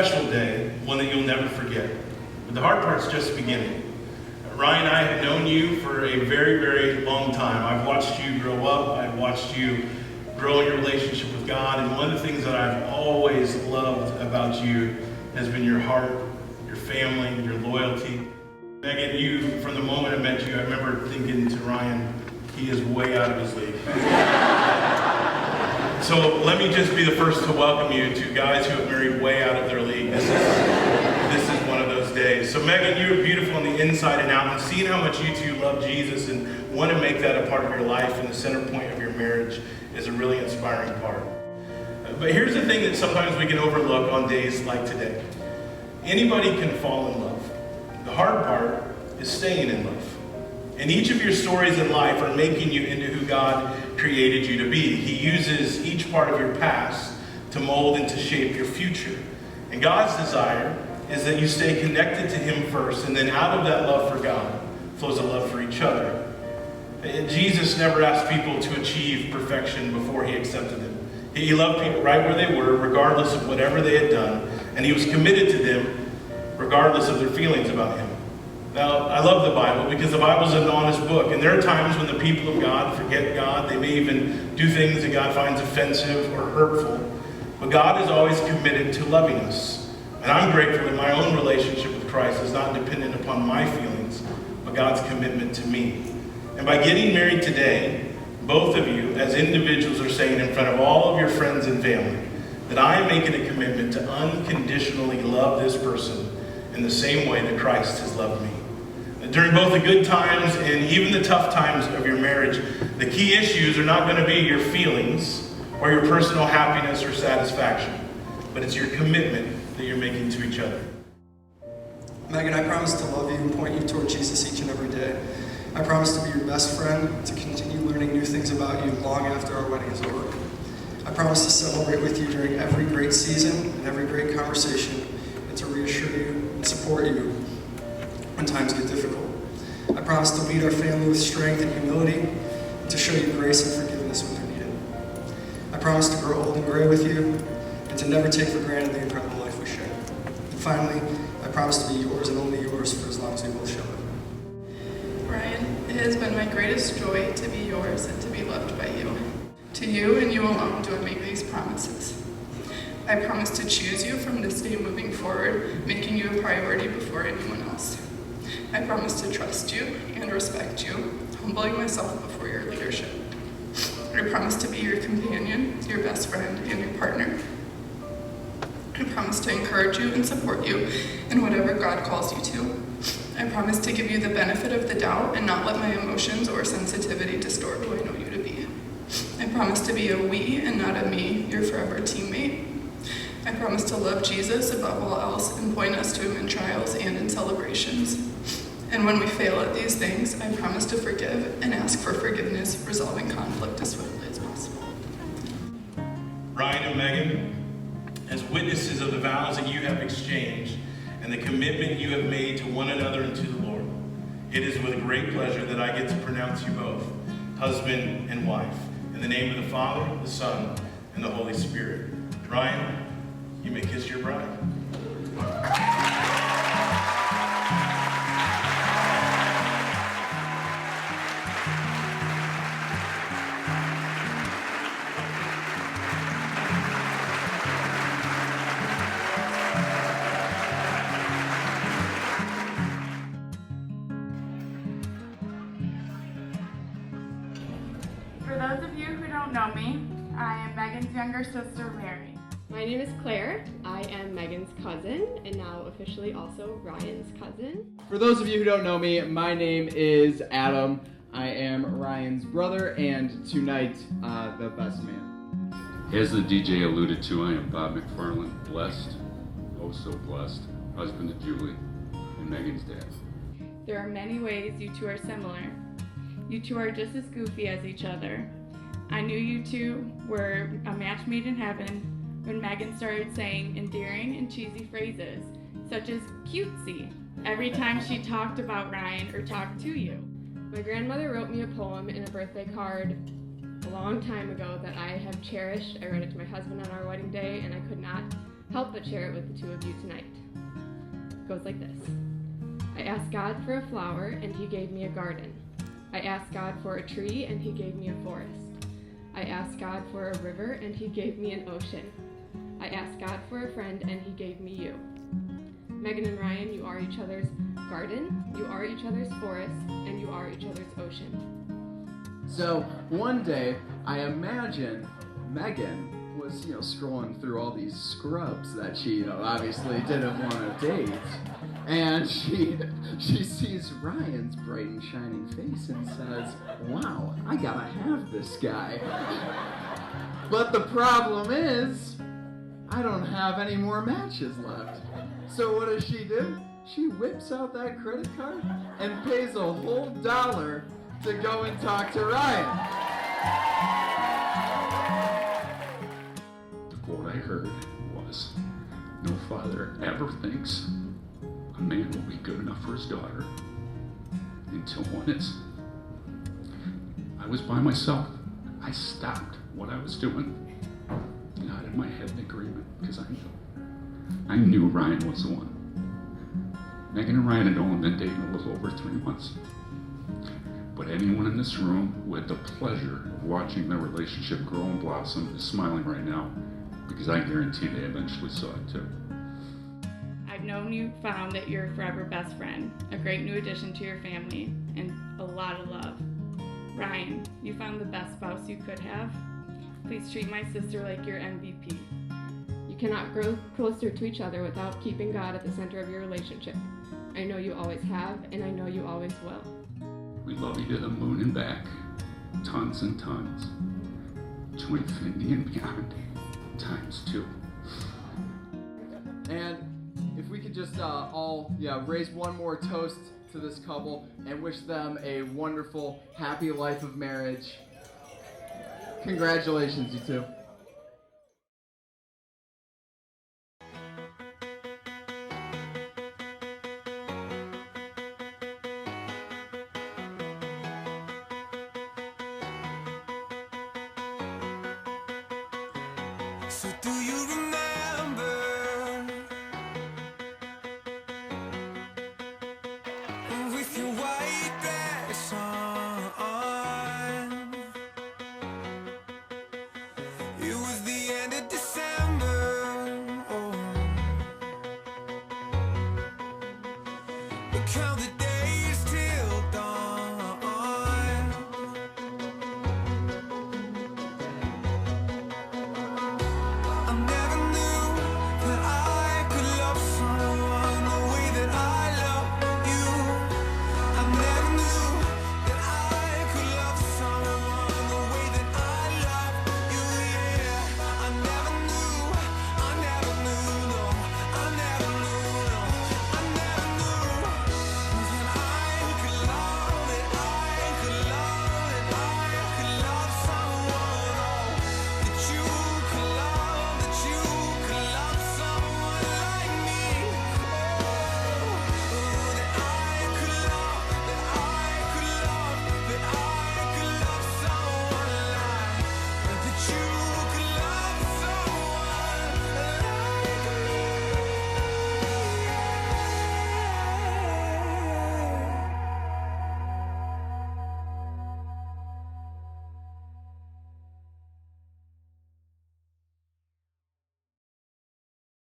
special day, one that you'll never forget. But the hard part's just beginning. Ryan and I have known you for a very, very long time. I've watched you grow up. I've watched you grow in your relationship with God. And one of the things that I've always loved about you has been your heart, your family, your loyalty. Megan, you, from the moment I met you, I remember thinking to Ryan, he is way out of his league. So let me just be the first to welcome you to guys who have married way out of their league. This is one of those days. So Megan, you are beautiful on the inside and out, and seeing how much you two love Jesus and want to make that a part of your life and the center point of your marriage is a really inspiring part. But here's the thing that sometimes we can overlook on days like today. Anybody can fall in love. The hard part is staying in love. And each of your stories in life are making you into who God created you to be. He uses each part of your past to mold and to shape your future. And God's desire is that you stay connected to Him first, and then out of that love for God flows a love for each other. And Jesus never asked people to achieve perfection before He accepted them. He loved people right where they were, regardless of whatever they had done, and He was committed to them regardless of their feelings about Him. Now, I love the Bible because the Bible is an honest book, and there are times when the people of God forget God. They may even do things that God finds offensive or hurtful, but God is always committed to loving us. And I'm grateful that my own relationship with Christ is not dependent upon my feelings, but God's commitment to me. And by getting married today, both of you, as individuals, are saying in front of all of your friends and family that I am making a commitment to unconditionally love this person in the same way that Christ has loved me. During both the good times and even the tough times of your marriage, the key issues are not going to be your feelings or your personal happiness or satisfaction, but it's your commitment that you're making to each other. Megan, I promise to love you and point you toward Jesus each and every day. I promise to be your best friend, to continue learning new things about you long after our wedding is over. I promise to celebrate with you during every great season and every great conversation, and to reassure you and support you when times get difficult. I promise to lead our family with strength and humility, and to show you grace and forgiveness when they're needed. I promise to grow old and gray with you, and to never take for granted the incredible life we share. And finally, I promise to be yours and only yours for as long as we both shall live. Ryan, it has been my greatest joy to be yours and to be loved by you. To you and you alone do I make these promises. I promise to choose you from this day moving forward, making you a priority before anyone else. I promise to trust you and respect you, humbling myself before your leadership. I promise to be your companion, your best friend, and your partner. I promise to encourage you and support you in whatever God calls you to. I promise to give you the benefit of the doubt and not let my emotions or sensitivity distort who I know you to be. I promise to be a we and not a me, your forever teammate. I promise to love Jesus above all else and point us to Him in trials and in celebrations. And when we fail at these things, I promise to forgive and ask for forgiveness, resolving conflict as swiftly as possible. Ryan and Megan, as witnesses of the vows that you have exchanged and the commitment you have made to one another and to the Lord, it is with great pleasure that I get to pronounce you both husband and wife. In the name of the Father, the Son, and the Holy Spirit. Ryan, you may kiss your bride. For those of you who don't know me, I am Megan's younger sister, Mary. My name is Claire. I am Megan's cousin, and now officially also Ryan's cousin. For those of you who don't know me, my name is Adam. I am Ryan's brother, and tonight, the best man. As the DJ alluded to, I am Bob McFarland, blessed, oh so blessed, husband to Julie and Megan's dad. There are many ways you two are similar. You two are just as goofy as each other. I knew you two were a match made in heaven when Megan started saying endearing and cheesy phrases, such as cutesy, every time she talked about Ryan or talked to you. My grandmother wrote me a poem in a birthday card a long time ago that I have cherished. I read it to my husband on our wedding day, and I could not help but share it with the two of you tonight. It goes like this. I asked God for a flower, and He gave me a garden. I asked God for a tree, and He gave me a forest. I asked God for a river, and He gave me an ocean. I asked God for a friend, and He gave me you. Megan and Ryan, you are each other's garden, you are each other's forest, and you are each other's ocean. So one day, I imagine Megan was, scrolling through all these scrubs that she, obviously didn't want to date. And she sees Ryan's bright and shining face and says, wow, I gotta have this guy. But the problem is, I don't have any more matches left. So what does she do? She whips out that credit card and pays a whole $1 to go and talk to Ryan. The quote I heard was, "No father ever thinks a man will be good enough for his daughter until one is." I was by myself. I stopped what I was doing, nodded my head in agreement, because I knew Ryan was the one. Megan and Ryan had only been dating a little over 3 months. But anyone in this room who had the pleasure of watching their relationship grow and blossom is smiling right now, because I guarantee they eventually saw it too. I've known you found that you're a forever best friend, a great new addition to your family, and a lot of love. Ryan, you found the best spouse you could have. Please treat my sister like your MVP. You cannot grow closer to each other without keeping God at the center of your relationship. I know you always have, and I know you always will. We love you to the moon and back, tons and tons, to infinity and beyond, ×2. And if we could just all raise one more toast to this couple and wish them a wonderful, happy life of marriage. Congratulations, you two. So do you remember with your white dress on? It was the end of December. Oh, we count the days.